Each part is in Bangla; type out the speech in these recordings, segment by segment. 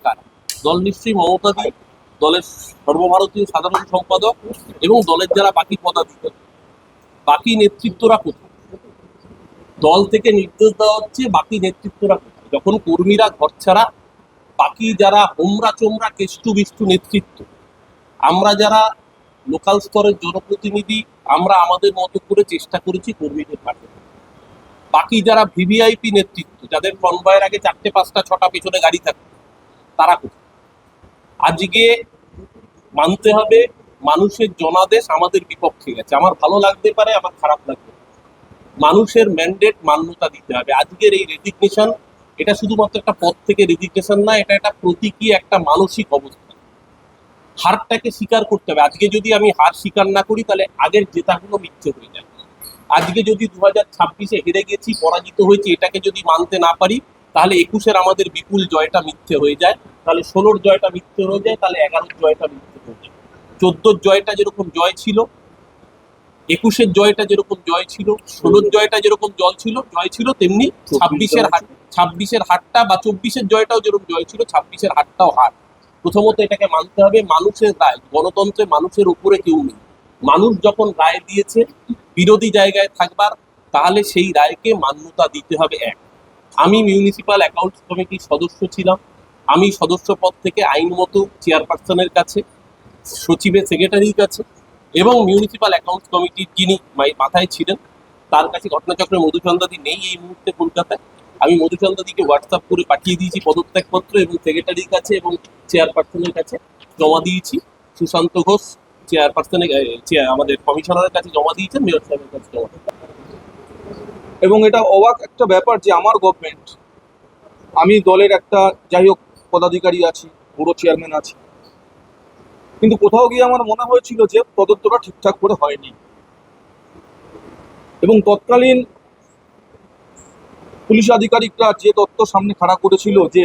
কারা? দল নিশ্চয়ই মমতা দি, দলের সর্বভারতীয় সাধারণ সম্পাদক এবং দলের যারা বাকি পদাধিকারী। বাকি নেতৃত্বরা কোথায়? দল থেকে নির্দেশ দেওয়া হচ্ছে, বাকি নেতৃত্বরা কোথায়? যখন কর্মীরা ঘর ছাড়া, বাকি যারা হোমরা চোমরা কেষ্টু বিষ্টু নেতৃত্ব, আমরা যারা লোকাল স্তরের জনপ্রতিনিধি, আমরা আমাদের মতো করে চেষ্টা করেছি কর্মীদের পাশে। বাকি যারা ভিভিআইপি নেতৃত্ব, যাদের কনভয়ের আগে 4টে 5টা 6টা পেছনে গাড়ি থাকে, তারা কোথায়? আজকে মানতে হবে মানুষের জনাদেশ আমাদের বিপক্ষে গেছে। আমার ভালো লাগতে পারে, আমার খারাপ লাগতে পারে। মানুষের ম্যান্ডেট মান্যতা দিতে হবে। আজকের এই রেজিগনেশন, এটা শুধুমাত্র একটা পদ থেকে রেজিগনেশন না, এটা একটা প্রতীকী একটা মানসিক অবস্থা। হারটাকে স্বীকার করতে হবে। আজকে যদি আমি হার স্বীকার না করি, তাহলে আগের জেতাগুলো মিথ্যে হয়ে যায়। আজকে যদি 2026-এ হেরে গেছি, পরাজিত হয়েছি, এটাকে যদি মানতে না পারি, তাহলে 21-এর আমাদের বিপুল জয়টা মিথ্যে হয়ে যায়। তাহলে 16-র জয়টা মিথ্যে হয়ে যায়, তাহলে 11-র জয়টা মিথ্যে হয়ে যায়। 14-র জয়টা যেরকম জয় ছিল, 21-এর জয়টা যেরকম জয় ছিল, 16-র জয়টা যেরকম জয় ছিল, তেমনি 26-এর হারটা বা 24-এর জয়টাও যেরকম জয় ছিল, 26-এর হারটাও হার। প্রথমত এটাকে মানতে হবে। মানুষের রায়, গণতন্ত্রে মানুষের উপরে কেউ নেই। মানুষ যখন রায় দিয়েছে বিরোধী জায়গায় থাকবার, তাহলে সেই রায়কে মান্যতা দিতে হবে। আমি মিউনিসিপ্যাল অ্যাকাউন্টস কমিটির সদস্য ছিলাম। আমি সদস্য পদ থেকে আইন মতো চেয়ারপারসনের কাছে, সচিবের সেক্রেটারির কাছে এবং মিউনিসিপ্যাল অ্যাকাউন্টস কমিটির যিনি মাথায় ছিলেন তার কাছে, ঘটনাচক্রে মধুচন্দ্রাদি নেই এই মুহূর্তে কলকাতায়, আমি মধুচন্দ্রাদিকে হোয়াটসঅ্যাপ করে পাঠিয়ে দিয়েছি পদত্যাগপত্র এবং সেক্রেটারির কাছে এবং চেয়ারপারসনের কাছে জমা দিয়েছি। সুশান্ত ঘোষ চেয়ারপারসনের আমাদের কমিশনারের কাছে জমা দিয়েছেন, মেয়র সাহেবের কাছে জমা দিয়েছেন। এবং এটা অবাক একটা ব্যাপার যে আমার গভর্নমেন্ট, আমি দলের একটা যাই হোক পদাধিকারী আছি, ব্যুরো চেয়ারম্যান আছি, কিন্তু কোথাও গিয়ে আমার মনে হয়েছিল যে তদন্তটা ঠিকঠাক করে হয়নি। এবং তৎকালীন পুলিশ আধিকারিকরা যে তথ্য সামনে খাড়া করেছিল যে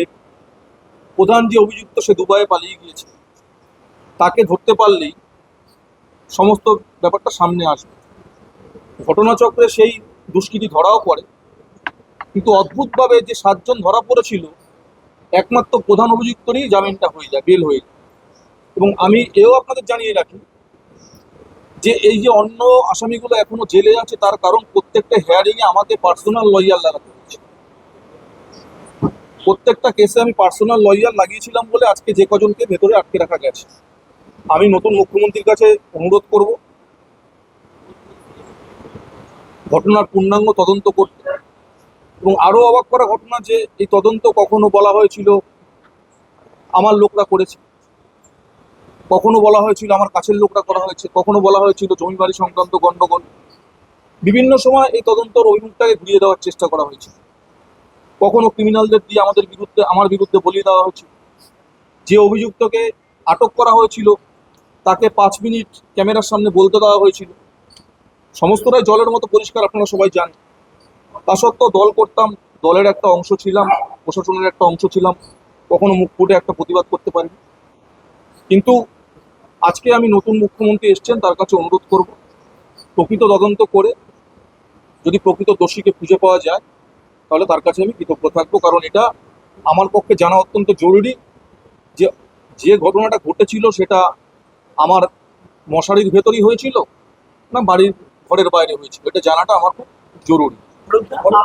প্রধান যে অভিযুক্ত সে দুবাইয়ে পালিয়ে গিয়েছে, তাকে ধরতে পারলেই সমস্ত ব্যাপারটা সামনে আসবে। ঘটনাচক্রে সেই দুষ্কৃতী ধরাও পড়ে, কিন্তু অদ্ভুতভাবে যে 7 জন ধরা পড়েছিল, একমাত্র প্রধান অভিযুক্তরই জামিনটা হয়ে যায়, বেল হয়ে যায়। এবং আমি এও আপনাদের জানিয়ে রাখি যে এই যে অন্য আসামিগুলো এখনো জেলে আছে, তার কারণ প্রত্যেকটা হেয়ারিংয়ে আমাকে পার্সোনাল লয়ার লাগাতে হয়েছে। প্রত্যেকটা কেসে আমি পার্সোনাল লয়ার লাগিয়েছিলাম বলে আজকে যে কজনকে ভেতরে আটকে রাখা গেছে। আমি নতুন মুখ্যমন্ত্রীর কাছে অনুরোধ করব ঘটনার পূর্ণাঙ্গ তদন্ত করতে। এবং আরো অবাক করা ঘটনা যে এই তদন্ত কখনো বলা হয়েছিল আমার লোকরা করেছে, কখনো বলা হয়েছিল আমার কাছের লোকরা করা হয়েছে, কখনো বলা হয়েছিল জমি বাড়ি সংক্রান্ত গন্ডগোল। বিভিন্ন সময় এই তদন্তর অভিমুখটাকে ঘুরিয়ে দেওয়ার চেষ্টা করা হয়েছে। কখনো ক্রিমিনালদের দিয়ে আমার বিরুদ্ধে বলিয়ে দেওয়া হয়েছিল। যে অভিযুক্তকে আটক করা হয়েছিল তাকে 5 মিনিট ক্যামেরার সামনে বলতে দেওয়া হয়েছিল। সমস্তটাই জলের মতো পরিষ্কার, আপনারা সবাই জানেন। তা সত্ত্বেও দল করতাম, দলের একটা অংশ ছিলাম, প্রশাসনের একটা অংশ ছিলাম, কখনো মুখ ফুটে একটা প্রতিবাদ করতে পারি। কিন্তু আজকে আমি নতুন মুখ্যমন্ত্রী এসছেন, তার কাছে অনুরোধ করব প্রকৃত তদন্ত করে যদি প্রকৃত দোষীকে খুঁজে পাওয়া যায়, তাহলে তার কাছে আমি কৃতজ্ঞ থাকবো। কারণ এটা আমার পক্ষে জানা অত্যন্ত জরুরি যে যে ঘটনাটা ঘটেছিল সেটা আমার মশারির ভেতরই হয়েছিল না বাড়ির ঘরের বাইরে হয়েছিল, এটা জানাটা আমার খুব জরুরি।